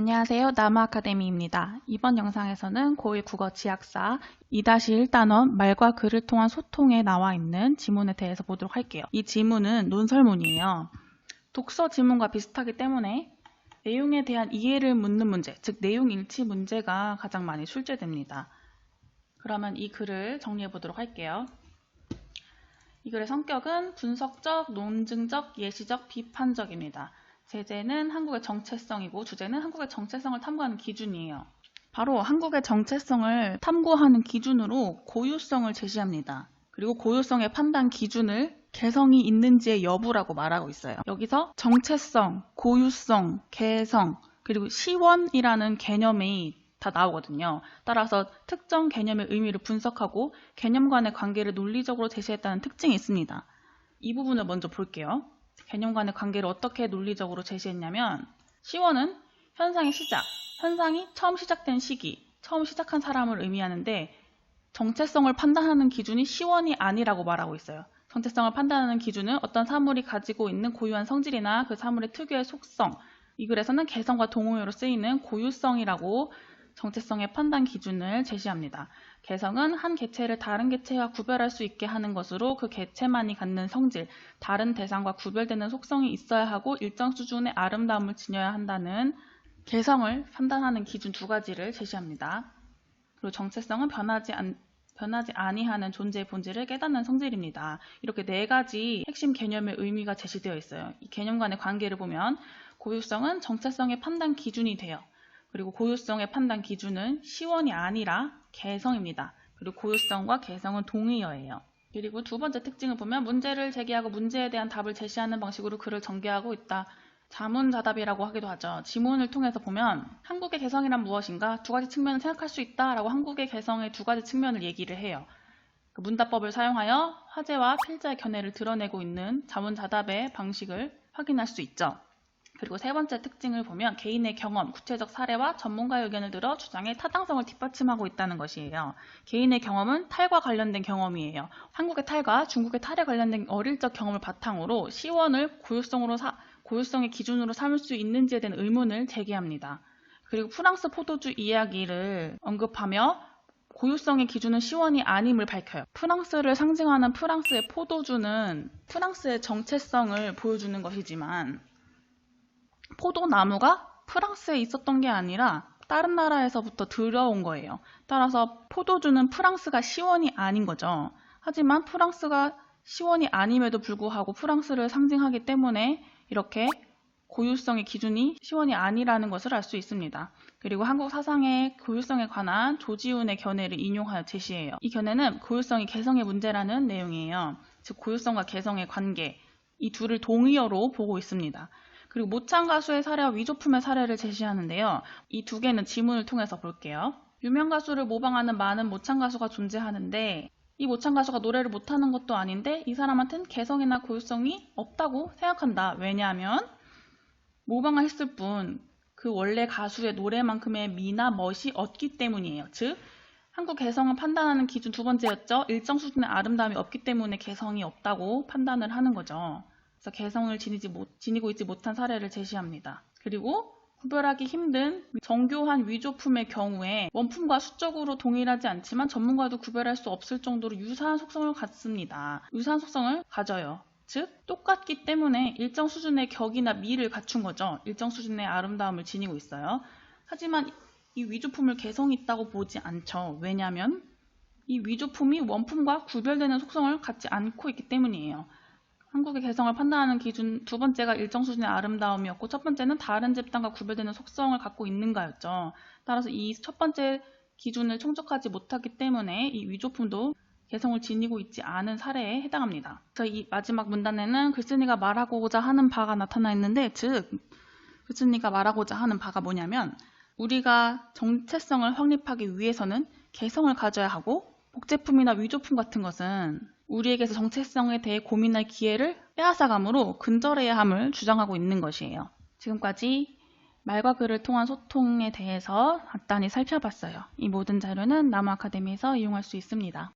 안녕하세요. 나무아카데미입니다. 이번 영상에서는 고1 국어 지학사 2-1단원 말과 글을 통한 소통에 나와 있는 지문에 대해서 보도록 할게요. 이 지문은 논설문이에요. 독서 지문과 비슷하기 때문에 내용에 대한 이해를 묻는 문제, 즉 내용 일치 문제가 가장 많이 출제됩니다. 그러면 이 글을 정리해 보도록 할게요. 이 글의 성격은 분석적, 논증적, 예시적, 비판적입니다. 제재는 한국의 정체성이고 주제는 한국의 정체성을 탐구하는 기준이에요. 바로 한국의 정체성을 탐구하는 기준으로 고유성을 제시합니다. 그리고 고유성의 판단 기준을 개성이 있는지의 여부라고 말하고 있어요. 여기서 정체성, 고유성, 개성, 그리고 시원이라는 개념이 다 나오거든요. 따라서 특정 개념의 의미를 분석하고 개념 간의 관계를 논리적으로 제시했다는 특징이 있습니다. 이 부분을 먼저 볼게요. 개념 간의 관계를 어떻게 논리적으로 제시했냐면 시원은 현상의 시작, 현상이 처음 시작된 시기, 처음 시작한 사람을 의미하는데 정체성을 판단하는 기준이 시원이 아니라고 말하고 있어요. 정체성을 판단하는 기준은 어떤 사물이 가지고 있는 고유한 성질이나 그 사물의 특유의 속성, 이 글에서는 개성과 동호회로 쓰이는 고유성이라고 정체성의 판단 기준을 제시합니다. 개성은 한 개체를 다른 개체와 구별할 수 있게 하는 것으로 그 개체만이 갖는 성질, 다른 대상과 구별되는 속성이 있어야 하고 일정 수준의 아름다움을 지녀야 한다는 개성을 판단하는 기준 두 가지를 제시합니다. 그리고 정체성은 변하지 아니하는 존재의 본질을 깨닫는 성질입니다. 이렇게 네 가지 핵심 개념의 의미가 제시되어 있어요. 이 개념 간의 관계를 보면 고유성은 정체성의 판단 기준이 돼요. 그리고 고유성의 판단 기준은 시원이 아니라 개성입니다. 그리고 고유성과 개성은 동의어예요. 그리고 두 번째 특징을 보면 문제를 제기하고 문제에 대한 답을 제시하는 방식으로 글을 전개하고 있다. 자문자답이라고 하기도 하죠. 지문을 통해서 보면 한국의 개성이란 무엇인가? 두 가지 측면을 생각할 수 있다라고 한국의 개성의 두 가지 측면을 얘기를 해요. 문답법을 사용하여 화제와 필자의 견해를 드러내고 있는 자문자답의 방식을 확인할 수 있죠. 그리고 세 번째 특징을 보면 개인의 경험, 구체적 사례와 전문가의 의견을 들어 주장의 타당성을 뒷받침하고 있다는 것이에요. 개인의 경험은 탈과 관련된 경험이에요. 한국의 탈과 중국의 탈에 관련된 어릴 적 경험을 바탕으로 시원을 고유성의 기준으로 삼을 수 있는지에 대한 의문을 제기합니다. 그리고 프랑스 포도주 이야기를 언급하며 고유성의 기준은 시원이 아님을 밝혀요. 프랑스를 상징하는 프랑스의 포도주는 프랑스의 정체성을 보여주는 것이지만 포도나무가 프랑스에 있었던 게 아니라 다른 나라에서부터 들어온 거예요. 따라서 포도주는 프랑스가 시원이 아닌 거죠. 하지만 프랑스가 시원이 아님에도 불구하고 프랑스를 상징하기 때문에 이렇게 고유성의 기준이 시원이 아니라는 것을 알 수 있습니다. 그리고 한국 사상의 고유성에 관한 조지훈의 견해를 인용하여 제시해요. 이 견해는 고유성이 개성의 문제라는 내용이에요. 즉 고유성과 개성의 관계, 이 둘을 동의어로 보고 있습니다. 그리고 모창 가수의 사례와 위조품의 사례를 제시하는데요. 이 두 개는 지문을 통해서 볼게요. 유명 가수를 모방하는 많은 모창 가수가 존재하는데 이 모창 가수가 노래를 못하는 것도 아닌데 이 사람한테는 개성이나 고유성이 없다고 생각한다. 왜냐하면 모방을 했을 뿐 그 원래 가수의 노래만큼의 미나 멋이 없기 때문이에요. 즉 한국 개성을 판단하는 기준 두 번째였죠. 일정 수준의 아름다움이 없기 때문에 개성이 없다고 판단을 하는 거죠. 그래서 개성을 지니고 있지 못한 사례를 제시합니다. 그리고 구별하기 힘든 정교한 위조품의 경우에 원품과 수적으로 동일하지 않지만 전문가도 구별할 수 없을 정도로 유사한 속성을 갖습니다. 유사한 속성을 가져요. 즉 똑같기 때문에 일정 수준의 격이나 미를 갖춘 거죠. 일정 수준의 아름다움을 지니고 있어요. 하지만 이 위조품을 개성이 있다고 보지 않죠. 왜냐하면 이 위조품이 원품과 구별되는 속성을 갖지 않고 있기 때문이에요. 한국의 개성을 판단하는 기준 두 번째가 일정 수준의 아름다움이었고 첫 번째는 다른 집단과 구별되는 속성을 갖고 있는가였죠. 따라서 이 첫 번째 기준을 충족하지 못하기 때문에 이 위조품도 개성을 지니고 있지 않은 사례에 해당합니다. 그래서 이 마지막 문단에는 글쓴이가 말하고자 하는 바가 나타나 있는데 즉 글쓴이가 말하고자 하는 바가 뭐냐면 우리가 정체성을 확립하기 위해서는 개성을 가져야 하고 복제품이나 위조품 같은 것은 우리에게서 정체성에 대해 고민할 기회를 빼앗아가므로 근절해야 함을 주장하고 있는 것이에요. 지금까지 말과 글을 통한 소통에 대해서 간단히 살펴봤어요. 이 모든 자료는 나무아카데미에서 이용할 수 있습니다.